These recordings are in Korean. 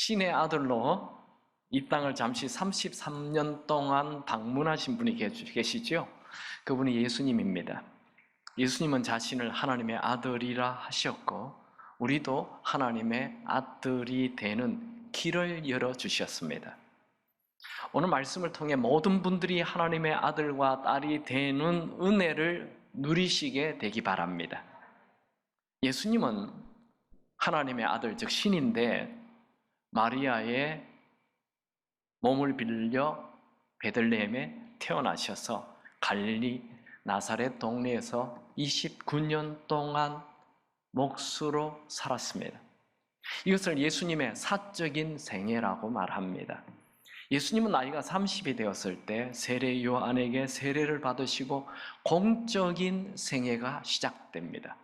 신의 아들로 이 땅을 잠시 33년 동안 방문하신 분이 계시죠? 그분이 예수님입니다. 예수님은 자신을 하나님의 아들이라 하셨고 우리도 하나님의 아들이 되는 길을 열어주셨습니다. 오늘 말씀을 통해 모든 분들이 하나님의 아들과 딸이 되는 은혜를 누리시게 되기 바랍니다. 예수님은 하나님의 아들, 즉 신인데 마리아의 몸을 빌려 베들레헴에 태어나셔서 갈릴리 나사렛 동네에서 29년 동안 목수로 살았습니다. 이것을 예수님의 사적인 생애라고 말합니다. 예수님은 나이가 30이 되었을 때 세례 요한에게 세례를 받으시고 공적인 생애가 시작됩니다.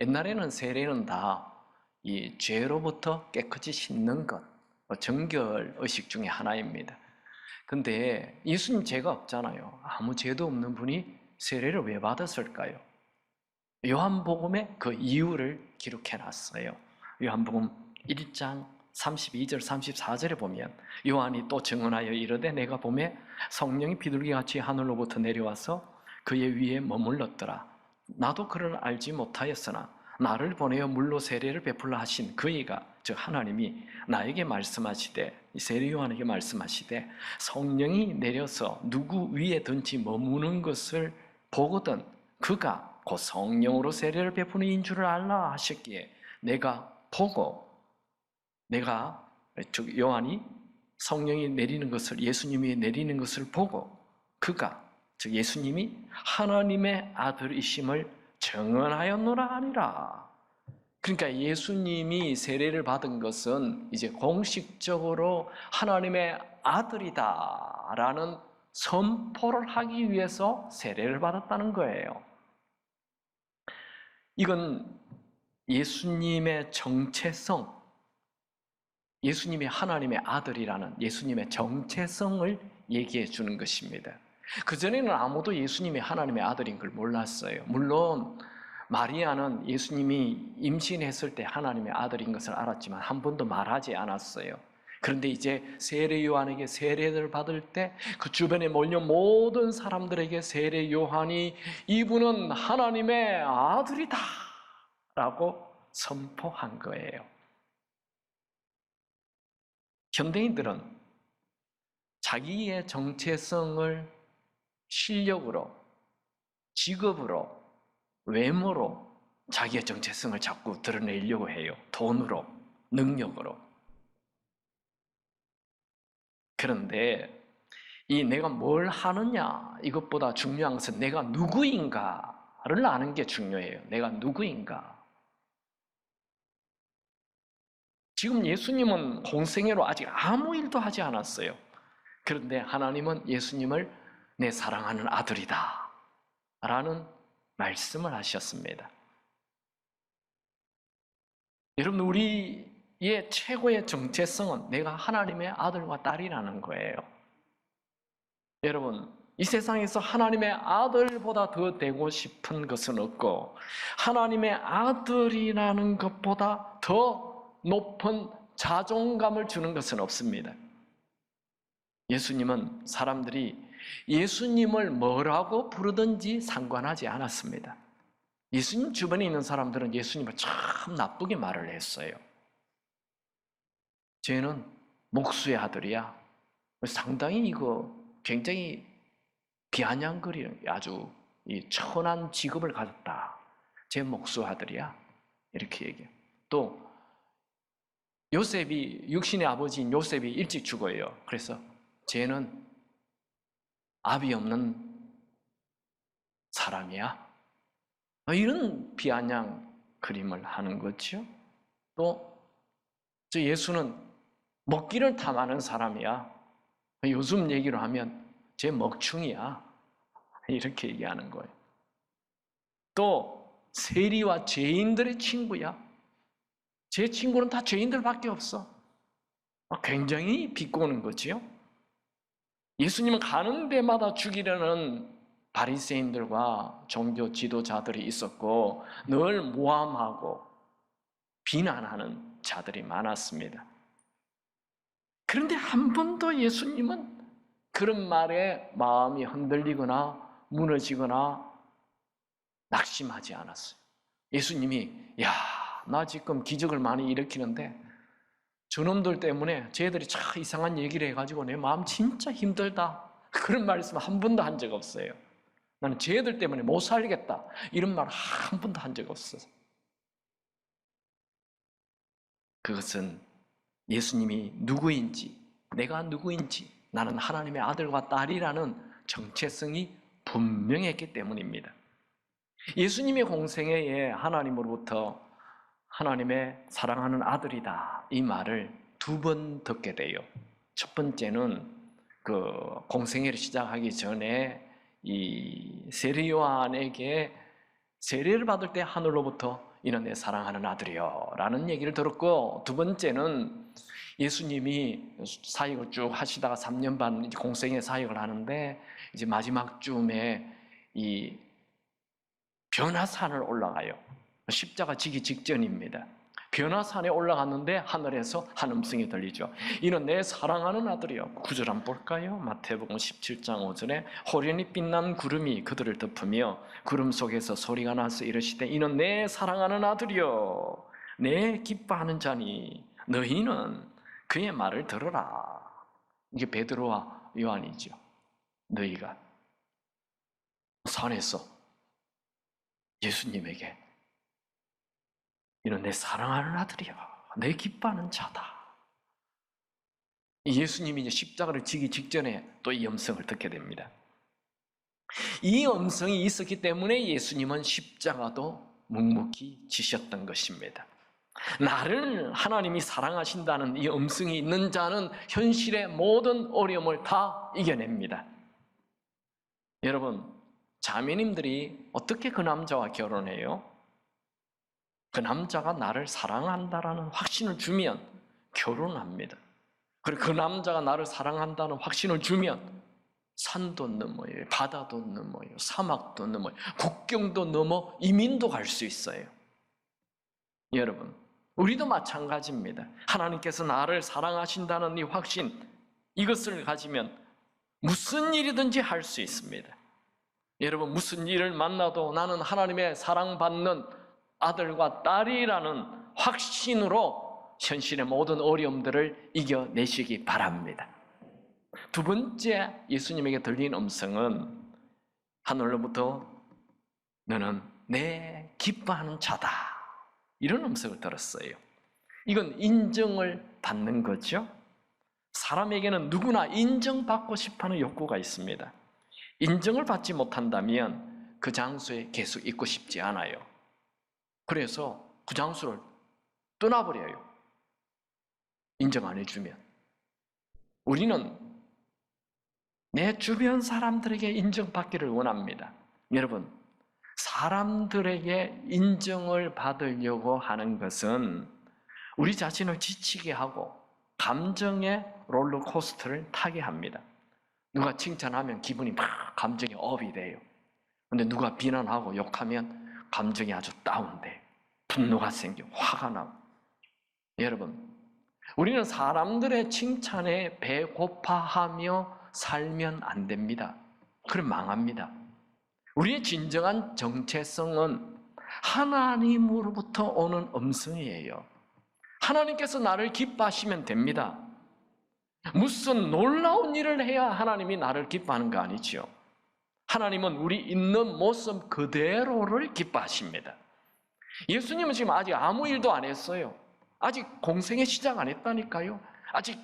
옛날에는 세례는 다 이 죄로부터 깨끗이 씻는 것, 정결 의식 중에 하나입니다. 근데 예수님 죄가 없잖아요. 아무 죄도 없는 분이 세례를 왜 받았을까요? 요한복음에 그 이유를 기록해 놨어요. 요한복음 1장 32절 34절에 보면 요한이 또 증언하여 이르되 내가 보매 성령이 비둘기같이 하늘로부터 내려와서 그의 위에 머물렀더라. 나도 그를 알지 못하였으나 나를 보내어 물로 세례를 베풀라 하신 그이가 즉 하나님이 나에게 말씀하시되 세례 요한에게 말씀하시되 성령이 내려서 누구 위에든지 머무는 것을 보거든 그가 곧 성령으로 세례를 베푸는 이인 줄을 알라 하셨기에 내가 보고 즉 요한이 성령이 내리는 것을 예수님이 내리는 것을 보고 그가 즉 예수님이 하나님의 아들이심을 증언하였노라 하니라. 그러니까 예수님이 세례를 받은 것은 이제 공식적으로 하나님의 아들이다라는 선포를 하기 위해서 세례를 받았다는 거예요. 이건 예수님의 정체성, 예수님이 하나님의 아들이라는 예수님의 정체성을 얘기해 주는 것입니다. 그전에는 아무도 예수님이 하나님의 아들인 걸 몰랐어요. 물론 마리아는 예수님이 임신했을 때 하나님의 아들인 것을 알았지만 한 번도 말하지 않았어요. 그런데 이제 세례 요한에게 세례를 받을 때 그 주변에 몰려 모든 사람들에게 세례 요한이 이분은 하나님의 아들이다 라고 선포한 거예요. 현대인들은 자기의 정체성을 실력으로, 직업으로, 외모로 자기의 정체성을 자꾸 드러내려고 해요. 돈으로, 능력으로. 그런데 이 내가 뭘 하느냐 이것보다 중요한 것은 내가 누구인가를 아는 게 중요해요. 내가 누구인가. 지금 예수님은 공생애로 아직 아무 일도 하지 않았어요. 그런데 하나님은 예수님을 내 사랑하는 아들이다 라는 말씀을 하셨습니다. 여러분 우리의 최고의 정체성은 내가 하나님의 아들과 딸이라는 거예요. 여러분 이 세상에서 하나님의 아들보다 더 되고 싶은 것은 없고 하나님의 아들이라는 것보다 더 높은 자존감을 주는 것은 없습니다. 예수님은 사람들이 예수님을 뭐라고 부르든지 상관하지 않았습니다. 예수님 주변에 있는 사람들은 예수님을 참 나쁘게 말을 했어요. 쟤는 목수의 아들이야. 상당히 이거 굉장히 비아냥거리는 아주 천한 직업을 가졌다. 쟤 목수 아들이야. 이렇게 얘기해요. 또 요셉이 육신의 아버지인 요셉이 일찍 죽어요. 그래서 쟤는 아비 없는 사람이야. 이런 비아냥 그림을 하는 거죠. 또 예수는 먹기를 탐하는 사람이야. 요즘 얘기로 하면 쟤 먹충이야. 이렇게 얘기하는 거예요. 또 세리와 죄인들의 친구야. 제 친구는 다 죄인들밖에 없어. 굉장히 비꼬는 거지요. 예수님은 가는 데마다 죽이려는 바리새인들과 종교 지도자들이 있었고 늘 모함하고 비난하는 자들이 많았습니다. 그런데 한 번도 예수님은 그런 말에 마음이 흔들리거나 무너지거나 낙심하지 않았어요. 예수님이 야, 나 지금 기적을 많이 일으키는데 저놈들 때문에 쟤들이 참 이상한 얘기를 해가지고 내 마음 진짜 힘들다. 그런 말씀 한 번도 한 적 없어요. 나는 쟤들 때문에 못 살겠다. 이런 말 한 번도 한 적 없어요. 그것은 예수님이 누구인지, 내가 누구인지, 나는 하나님의 아들과 딸이라는 정체성이 분명했기 때문입니다. 예수님의 공생애에 하나님으로부터 하나님의 사랑하는 아들이다 이 말을 두 번 듣게 돼요. 첫 번째는 그 공생애를 시작하기 전에 이 세례 요한에게 세례를 받을 때 하늘로부터 이는 내 사랑하는 아들이요 라는 얘기를 들었고, 두 번째는 예수님이 사역을 쭉 하시다가 3년 반 공생애 사역을 하는데 이제 마지막 쯤에 이 변화산을 올라가요. 십자가 지기 직전입니다. 변화산에 올라갔는데 하늘에서 한 음성이 들리죠. 이는 내 사랑하는 아들이요. 9절 한번 볼까요? 마태복음 17장 5절에 호련히 빛난 구름이 그들을 덮으며 구름 속에서 소리가 나서 이르시되 이는 내 사랑하는 아들이요 내 기뻐하는 자니 너희는 그의 말을 들으라. 이게 베드로와 요한이죠. 너희가 산에서 예수님에게 이는 내 사랑하는 아들이야, 내 기뻐하는 자다. 예수님이 이제 십자가를 지기 직전에 또 이 음성을 듣게 됩니다. 이 음성이 있었기 때문에 예수님은 십자가도 묵묵히 지셨던 것입니다. 나를 하나님이 사랑하신다는 이 음성이 있는 자는 현실의 모든 어려움을 다 이겨냅니다. 여러분, 자매님들이 어떻게 그 남자와 결혼해요? 그 남자가 나를 사랑한다라는 확신을 주면 결혼합니다. 그리고 그 남자가 나를 사랑한다는 확신을 주면 산도 넘어요, 바다도 넘어요, 사막도 넘어요, 국경도 넘어 이민도 갈 수 있어요. 여러분, 우리도 마찬가지입니다. 하나님께서 나를 사랑하신다는 이 확신, 이것을 가지면 무슨 일이든지 할 수 있습니다. 여러분, 무슨 일을 만나도 나는 하나님의 사랑받는 아들과 딸이라는 확신으로 현실의 모든 어려움들을 이겨내시기 바랍니다. 두 번째 예수님에게 들린 음성은 하늘로부터 너는 내 기뻐하는 자다, 이런 음성을 들었어요. 이건 인정을 받는 거죠. 사람에게는 누구나 인정받고 싶어하는 욕구가 있습니다. 인정을 받지 못한다면 그 장소에 계속 있고 싶지 않아요. 그래서 그 장소를 떠나버려요. 인정 안 해주면. 우리는 내 주변 사람들에게 인정받기를 원합니다. 여러분, 사람들에게 인정을 받으려고 하는 것은 우리 자신을 지치게 하고 감정의 롤러코스터를 타게 합니다. 누가 칭찬하면 기분이 막 감정이 업이 돼요. 근데 누가 비난하고 욕하면 감정이 아주 다운돼요. 분노가 생겨, 화가 나고. 여러분, 우리는 사람들의 칭찬에 배고파하며 살면 안 됩니다. 그럼 망합니다. 우리의 진정한 정체성은 하나님으로부터 오는 음성이에요. 하나님께서 나를 기뻐하시면 됩니다. 무슨 놀라운 일을 해야 하나님이 나를 기뻐하는 거 아니죠. 하나님은 우리 있는 모습 그대로를 기뻐하십니다. 예수님은 지금 아직 아무 일도 안 했어요. 아직 공생애 시작 안 했다니까요. 아직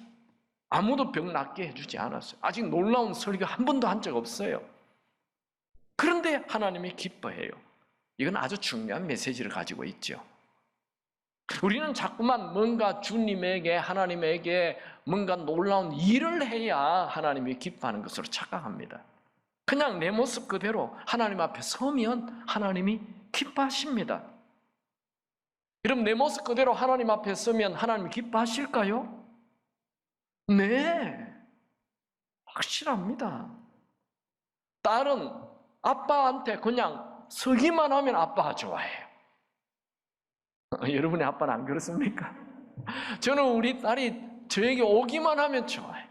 아무도 병 낫게 해주지 않았어요. 아직 놀라운 설교 한 번도 한 적 없어요. 그런데 하나님이 기뻐해요. 이건 아주 중요한 메시지를 가지고 있죠. 우리는 자꾸만 뭔가 주님에게, 하나님에게 뭔가 놀라운 일을 해야 하나님이 기뻐하는 것으로 착각합니다. 그냥 내 모습 그대로 하나님 앞에 서면 하나님이 기뻐하십니다. 여러분, 내 모습 그대로 하나님 앞에 서면 하나님이 기뻐하실까요? 네, 확실합니다. 딸은 아빠한테 그냥 서기만 하면 아빠가 좋아해요. 여러분의 아빠는 안 그렇습니까? 저는 우리 딸이 저에게 오기만 하면 좋아해.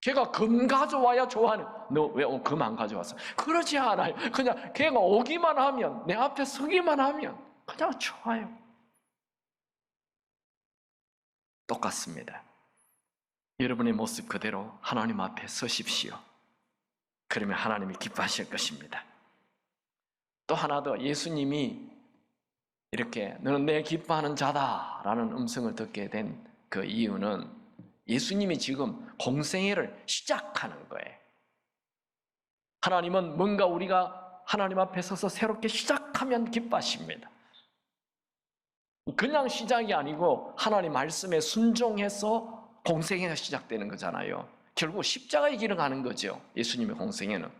걔가 금 가져와야 좋아하는. 너 왜 금 안 가져왔어? 그러지 않아요. 그냥 걔가 오기만 하면, 내 앞에 서기만 하면 그냥 좋아요. 똑같습니다. 여러분의 모습 그대로 하나님 앞에 서십시오. 그러면 하나님이 기뻐하실 것입니다. 또 하나 더, 예수님이 이렇게 너는 내 기뻐하는 자다라는 음성을 듣게 된 그 이유는 예수님이 지금 공생애를 시작하는 거예요. 하나님은 뭔가 우리가 하나님 앞에 서서 새롭게 시작하면 기뻐하십니다. 그냥 시작이 아니고 하나님 말씀에 순종해서 공생애가 시작되는 거잖아요. 결국 십자가의 길을 가는 거죠. 예수님의 공생애는.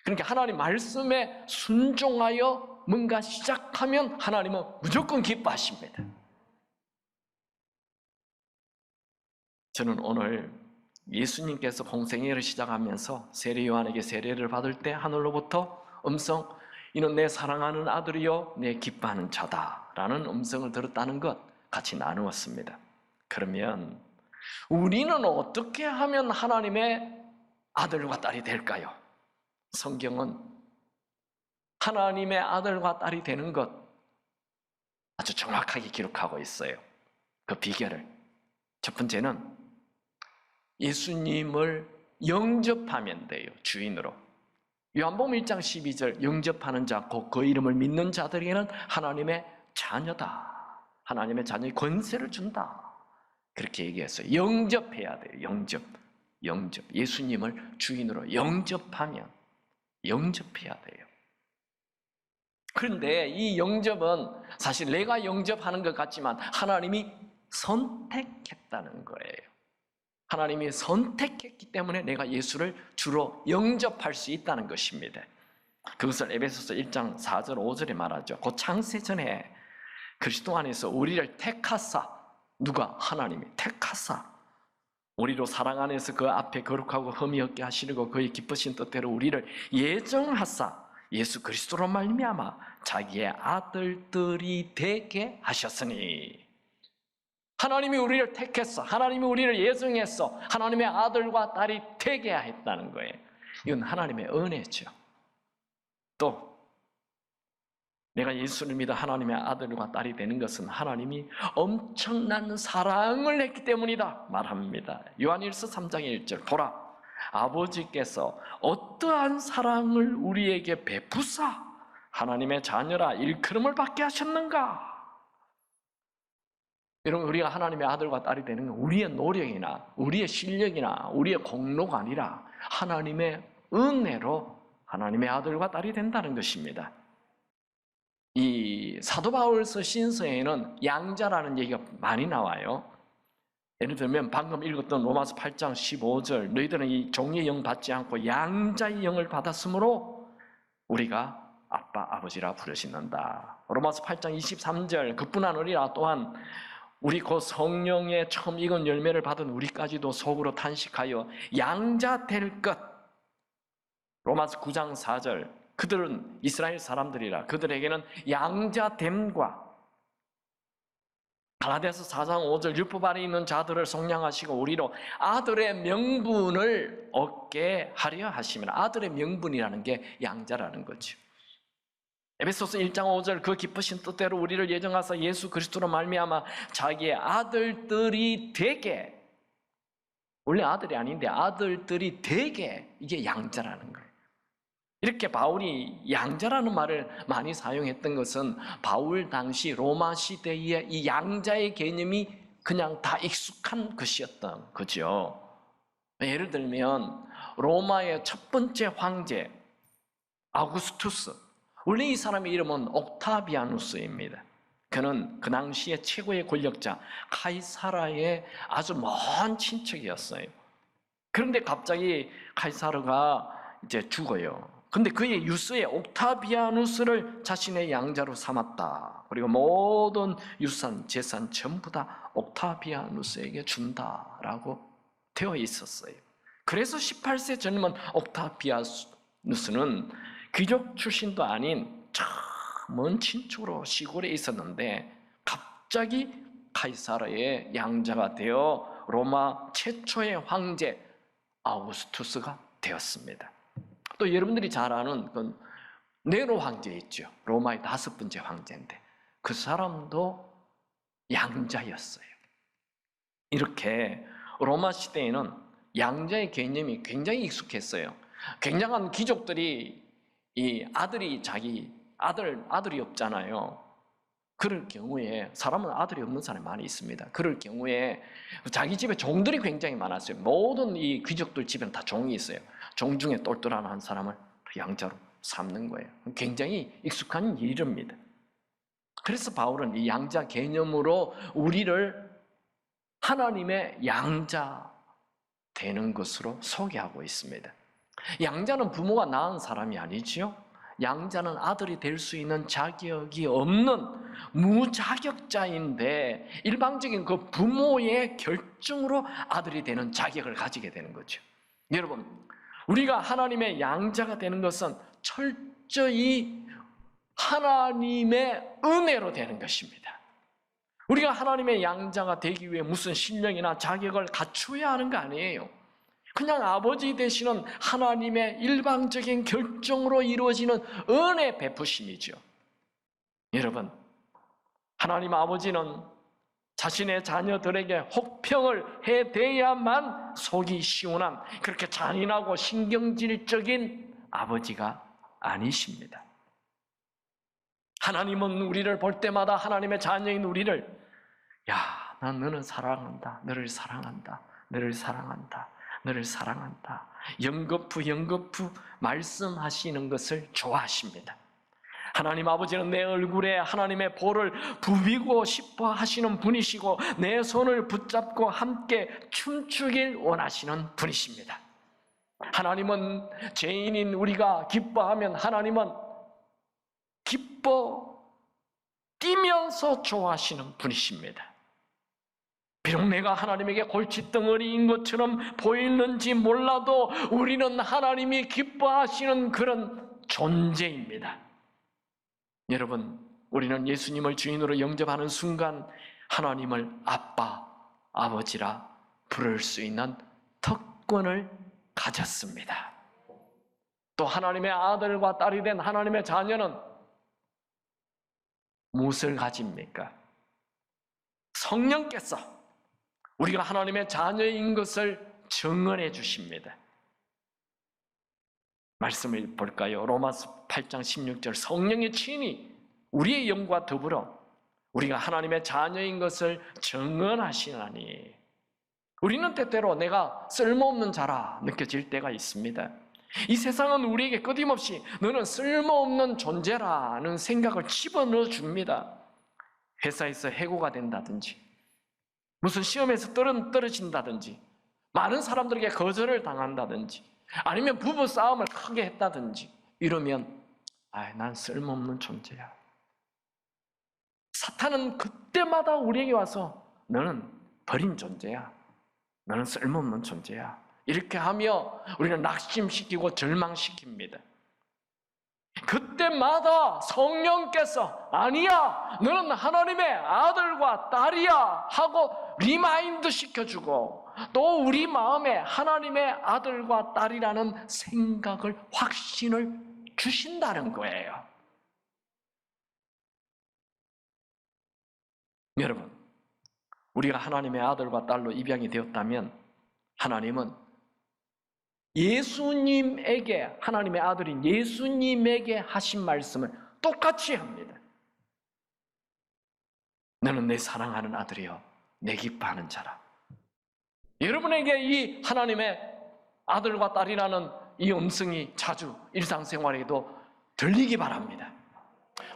그러니까 하나님 말씀에 순종하여 뭔가 시작하면 하나님은 무조건 기뻐하십니다. 저는 오늘 예수님께서 공생애를 시작하면서 세례 요한에게 세례를 받을 때 하늘로부터 음성, 이는 내 사랑하는 아들이요 내 기뻐하는 자다라는 음성을 들었다는 것 같이 나누었습니다. 그러면 우리는 어떻게 하면 하나님의 아들과 딸이 될까요? 성경은 하나님의 아들과 딸이 되는 것 아주 정확하게 기록하고 있어요. 그 비결을. 첫 번째는 예수님을 영접하면 돼요. 주인으로. 요한복음 1장 12절 영접하는 자, 곧 그 이름을 믿는 자들에게는 하나님의 자녀다. 하나님의 자녀의 권세를 준다. 그렇게 얘기했어요. 영접해야 돼요. 영접. 예수님을 주인으로 영접해야 돼요. 그런데 이 영접은 사실 내가 영접하는 것 같지만 하나님이 선택했다는 거예요. 하나님이 선택했기 때문에 내가 예수를 주로 영접할 수 있다는 것입니다. 그것을 에베소서 1장 4절 5절에 말하죠. 곧 창세전에 그리스도 안에서 우리를 택하사, 누가? 하나님이 택하사 우리로 사랑 안에서 그 앞에 거룩하고 흠이 없게 하시려고 그의 기쁘신 뜻대로 우리를 예정하사 예수 그리스도로 말미암아 자기의 아들들이 되게 하셨으니. 하나님이 우리를 택했어. 하나님이 우리를 예정했어. 하나님의 아들과 딸이 되게 했다는 거예요. 이건 하나님의 은혜죠. 또 내가 예수를 믿어 하나님의 아들과 딸이 되는 것은 하나님이 엄청난 사랑을 했기 때문이다 말합니다. 요한일서 3장 1절 보라 아버지께서 어떠한 사랑을 우리에게 베푸사 하나님의 자녀라 일컬음을 받게 하셨는가. 여러분, 우리가 하나님의 아들과 딸이 되는 건 우리의 노력이나 우리의 실력이나 우리의 공로가 아니라 하나님의 은혜로 하나님의 아들과 딸이 된다는 것입니다. 이 사도 바울서 신서에는 양자라는 얘기가 많이 나와요. 예를 들면 방금 읽었던 로마서 8장 15절 너희들은 이 종의 영 받지 않고 양자의 영을 받았으므로 우리가 아빠 아버지라 부르시는다. 로마서 8장 23절 그뿐 아니라 또한 우리 곧 성령의 처음 익은 열매를 받은 우리까지도 속으로 탄식하여 양자 될 것. 로마서 9장 4절 그들은 이스라엘 사람들이라 그들에게는 양자됨과 갈라디아서 4장 5절 율법 아래 있는 자들을 속량하시고 우리로 아들의 명분을 얻게 하려 하시면 아들의 명분이라는 게 양자라는 거죠. 에베소서 1장 5절 그 기쁘신 뜻대로 우리를 예정하사 예수 그리스도로 말미암아 자기의 아들들이 되게, 원래 아들이 아닌데 아들들이 되게, 이게 양자라는 거예요. 이렇게 바울이 양자라는 말을 많이 사용했던 것은 바울 당시 로마 시대의 이 양자의 개념이 그냥 다 익숙한 것이었던 거죠. 예를 들면 로마의 첫 번째 황제 아우구스투스, 원래 이 사람의 이름은 옥타비아누스입니다. 그는 그 당시의 최고의 권력자 카이사라의 아주 먼 친척이었어요. 그런데 갑자기 카이사르가 이제 죽어요. 근데 그의 유서에 옥타비아누스를 자신의 양자로 삼았다. 그리고 모든 유산, 재산 전부 다 옥타비아누스에게 준다라고 되어 있었어요. 그래서 18세 젊은 옥타비아누스는 귀족 출신도 아닌 저 먼 친척으로 시골에 있었는데 갑자기 카이사르의 양자가 되어 로마 최초의 황제 아우구스투스가 되었습니다. 또 여러분들이 잘 아는 그 네로 황제 있죠. 로마의 5번째 황제인데 그 사람도 양자였어요. 이렇게 로마 시대에는 양자의 개념이 굉장히 익숙했어요. 굉장한 귀족들이 이 아들이 자기 아들이 없잖아요. 그럴 경우에 사람은 아들이 없는 사람이 많이 있습니다. 그럴 경우에 자기 집에 종들이 굉장히 많았어요. 모든 이 귀족들 집에는 다 종이 있어요. 종 중에 똘똘한 한 사람을 양자로 삼는 거예요. 굉장히 익숙한 일입니다. 그래서 바울은 이 양자 개념으로 우리를 하나님의 양자 되는 것으로 소개하고 있습니다. 양자는 부모가 낳은 사람이 아니지요. 양자는 아들이 될 수 있는 자격이 없는 무자격자인데 일방적인 그 부모의 결정으로 아들이 되는 자격을 가지게 되는 거죠. 여러분, 우리가 하나님의 양자가 되는 것은 철저히 하나님의 은혜로 되는 것입니다. 우리가 하나님의 양자가 되기 위해 무슨 신령이나 자격을 갖추어야 하는 거 아니에요. 그냥 아버지 되시는 하나님의 일방적인 결정으로 이루어지는 은혜 베푸심이죠. 여러분, 하나님 아버지는 자신의 자녀들에게 혹평을 해대야만 속이 시원한 그렇게 잔인하고 신경질적인 아버지가 아니십니다. 하나님은 우리를 볼 때마다 하나님의 자녀인 우리를 난 너는 사랑한다. 너를 사랑한다. 너를 사랑한다. 너를 사랑한다. 연거푸 말씀하시는 것을 좋아하십니다. 하나님 아버지는 내 얼굴에 하나님의 볼을 부비고 싶어 하시는 분이시고 내 손을 붙잡고 함께 춤추길 원하시는 분이십니다. 하나님은 죄인인 우리가 기뻐하면 하나님은 기뻐 뛰면서 좋아하시는 분이십니다. 비록 내가 하나님에게 골칫덩어리인 것처럼 보이는지 몰라도 우리는 하나님이 기뻐하시는 그런 존재입니다. 여러분, 우리는 예수님을 주인으로 영접하는 순간 하나님을 아빠, 아버지라 부를 수 있는 특권을 가졌습니다. 또 하나님의 아들과 딸이 된 하나님의 자녀는 무엇을 가집니까? 성령께서 우리가 하나님의 자녀인 것을 증언해 주십니다. 말씀을 볼까요? 로마서 8장 16절 성령의 친히 우리의 영과 더불어 우리가 하나님의 자녀인 것을 증언하시나니 우리는 때때로 내가 쓸모없는 자라 느껴질 때가 있습니다. 이 세상은 우리에게 끊임없이 너는 쓸모없는 존재라는 생각을 집어넣어 줍니다. 회사에서 해고가 된다든지 무슨 시험에서 떨어진다든지 많은 사람들에게 거절을 당한다든지 아니면 부부 싸움을 크게 했다든지 이러면 난 쓸모없는 존재야. 사탄은 그때마다 우리에게 와서 너는 버린 존재야. 너는 쓸모없는 존재야. 이렇게 하며 우리를 낙심시키고 절망시킵니다. 그때마다 성령께서 아니야, 너는 하나님의 아들과 딸이야 하고 리마인드 시켜주고 또 우리 마음에 하나님의 아들과 딸이라는 생각을, 확신을 주신다는 거예요. 여러분, 우리가 하나님의 아들과 딸로 입양이 되었다면 하나님은 예수님에게, 하나님의 아들인 예수님에게 하신 말씀을 똑같이 합니다. 너는 내 사랑하는 아들이여 내 기뻐하는 자라. 여러분에게 이 하나님의 아들과 딸이라는 이 음성이 자주 일상생활에도 들리기 바랍니다.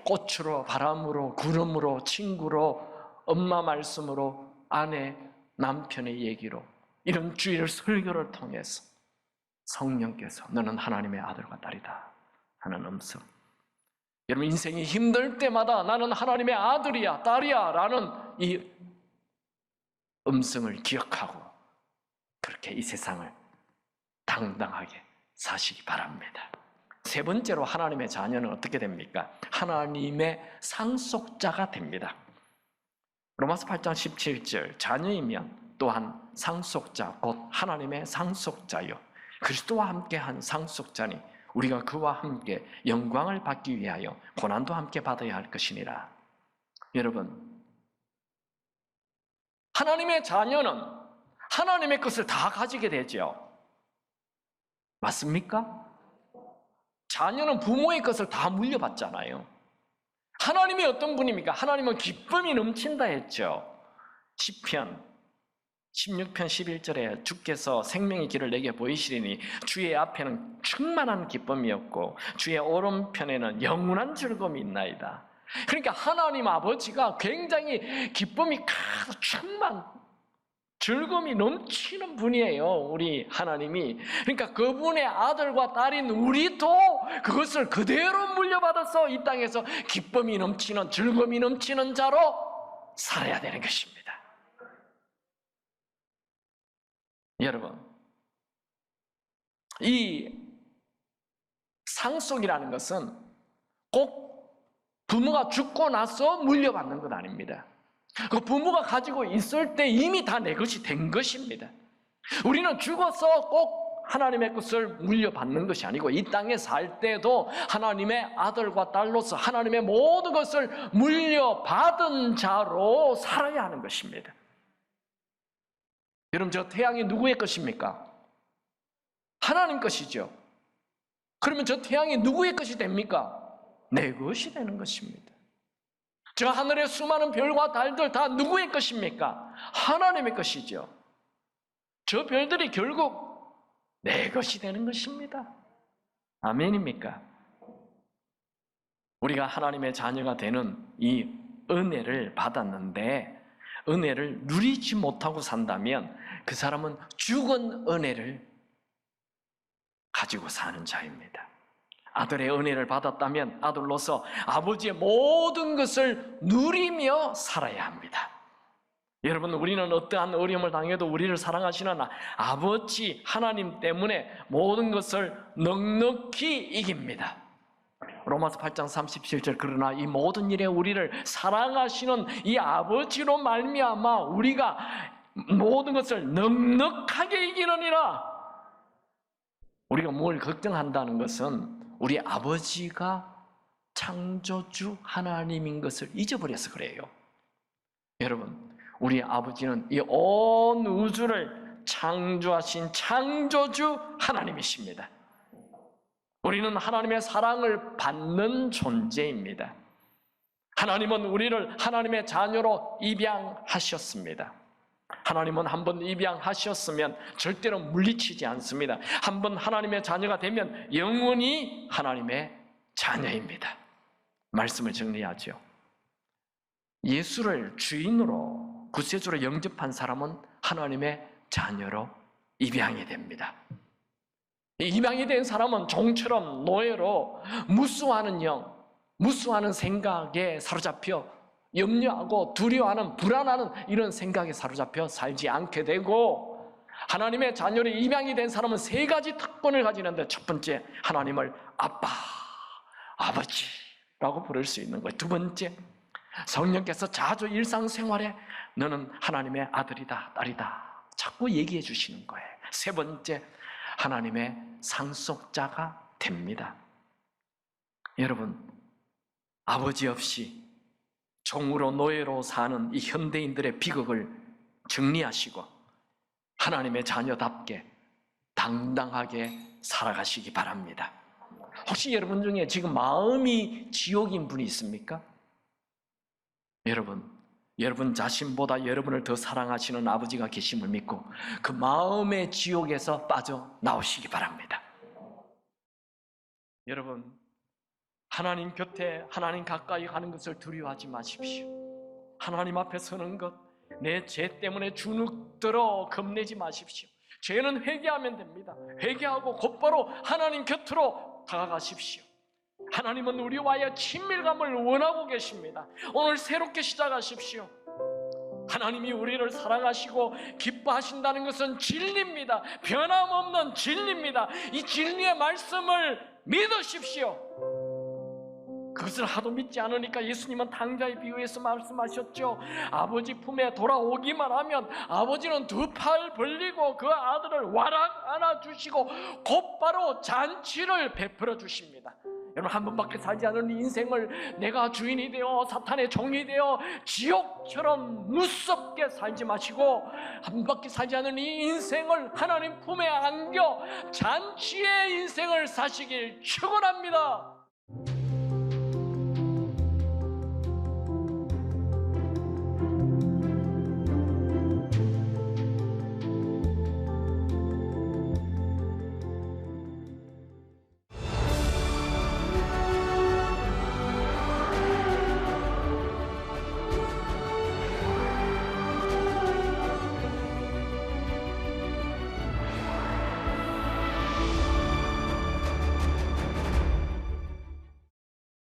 꽃으로, 바람으로, 구름으로, 친구로, 엄마 말씀으로, 아내, 남편의 얘기로 이런 주일 설교를 통해서 성령께서 너는 하나님의 아들과 딸이다 하는 음성. 여러분 인생이 힘들 때마다 나는 하나님의 아들이야, 딸이야 라는 이 음성을 기억하고 그렇게 이 세상을 당당하게 사시기 바랍니다. 세 번째로 하나님의 자녀는 어떻게 됩니까? 하나님의 상속자가 됩니다. 로마서 8장 17절 자녀이면 또한 상속자 곧 하나님의 상속자요 그리스도와 함께한 상속자니 우리가 그와 함께 영광을 받기 위하여 고난도 함께 받아야 할 것이니라. 여러분, 하나님의 자녀는 하나님의 것을 다 가지게 되죠. 맞습니까? 자녀는 부모의 것을 다 물려받잖아요. 하나님이 어떤 분입니까? 하나님은 기쁨이 넘친다 했죠. 시편 16편 11절에 주께서 생명의 길을 내게 보이시리니 주의 앞에는 충만한 기쁨이었고 주의 오른편에는 영원한 즐거움이 있나이다. 그러니까 하나님 아버지가 굉장히 기쁨이 가득 즐거움이 넘치는 분이에요. 우리 하나님이. 그러니까 그분의 아들과 딸인 우리도 그것을 그대로 물려받아서 이 땅에서 기쁨이 넘치는 즐거움이 넘치는 자로 살아야 되는 것입니다. 여러분, 이 상속이라는 것은 꼭 부모가 죽고 나서 물려받는 것 아닙니다. 그 부모가 가지고 있을 때 이미 다 내 것이 된 것입니다. 우리는 죽어서 꼭 하나님의 것을 물려받는 것이 아니고 이 땅에 살 때도 하나님의 아들과 딸로서 하나님의 모든 것을 물려받은 자로 살아야 하는 것입니다. 여러분, 저 태양이 누구의 것입니까? 하나님 것이죠. 그러면 저 태양이 누구의 것이 됩니까? 내 것이 되는 것입니다. 저 하늘의 수많은 별과 달들 다 누구의 것입니까? 하나님의 것이죠. 저 별들이 결국 내 것이 되는 것입니다. 아멘입니까? 우리가 하나님의 자녀가 되는 이 은혜를 받았는데 은혜를 누리지 못하고 산다면 그 사람은 죽은 은혜를 가지고 사는 자입니다. 아들의 은혜를 받았다면 아들로서 아버지의 모든 것을 누리며 살아야 합니다. 여러분, 우리는 어떠한 어려움을 당해도 우리를 사랑하시는 아버지 하나님 때문에 모든 것을 넉넉히 이깁니다. 로마서 8장 37절 그러나 이 모든 일에 우리를 사랑하시는 이 아버지로 말미암아 우리가 모든 것을 넉넉하게 이기느니라. 우리가 뭘 걱정한다는 것은 우리 아버지가 창조주 하나님인 것을 잊어버려서 그래요. 여러분, 우리 아버지는 이 온 우주를 창조하신 창조주 하나님이십니다. 우리는 하나님의 사랑을 받는 존재입니다. 하나님은 우리를 하나님의 자녀로 입양하셨습니다. 하나님은 한번 입양하셨으면 절대로 물리치지 않습니다. 한번 하나님의 자녀가 되면 영원히 하나님의 자녀입니다. 말씀을 정리하죠. 예수를 주인으로 구세주로 영접한 사람은 하나님의 자녀로 입양이 됩니다. 입양이 된 사람은 종처럼 노예로 무수하는 영, 무수하는 생각에 사로잡혀 염려하고 두려워하는 불안하는 이런 생각에 사로잡혀 살지 않게 되고, 하나님의 자녀로 입양이 된 사람은 세 가지 특권을 가지는데, 첫 번째, 하나님을 아빠, 아버지라고 부를 수 있는 거예요. 두 번째, 성령께서 자주 일상생활에 너는 하나님의 아들이다, 딸이다 자꾸 얘기해 주시는 거예요. 세 번째, 하나님의 상속자가 됩니다. 여러분, 아버지 없이 종으로 노예로 사는 이 현대인들의 비극을 정리하시고 하나님의 자녀답게 당당하게 살아가시기 바랍니다. 혹시 여러분 중에 지금 마음이 지옥인 분이 있습니까? 여러분 자신보다 여러분을 더 사랑하시는 아버지가 계심을 믿고 그 마음의 지옥에서 빠져나오시기 바랍니다. 여러분, 하나님 곁에, 하나님 가까이 가는 것을 두려워하지 마십시오. 하나님 앞에 서는 것, 내 죄 때문에 주눅들어 겁내지 마십시오. 죄는 회개하면 됩니다. 회개하고 곧바로 하나님 곁으로 다가가십시오. 하나님은 우리와의 친밀감을 원하고 계십니다. 오늘 새롭게 시작하십시오. 하나님이 우리를 사랑하시고 기뻐하신다는 것은 진리입니다. 변함없는 진리입니다. 이 진리의 말씀을 믿으십시오. 그것을 하도 믿지 않으니까 예수님은 탕자의 비유에서 말씀하셨죠. 아버지 품에 돌아오기만 하면 아버지는 두 팔 벌리고 그 아들을 와락 안아주시고 곧바로 잔치를 베풀어 주십니다. 여러분, 한 번밖에 살지 않은 인생을 내가 주인이 되어 사탄의 종이 되어 지옥처럼 무섭게 살지 마시고, 한 번밖에 살지 않은 이 인생을 하나님 품에 안겨 잔치의 인생을 사시길 축원합니다.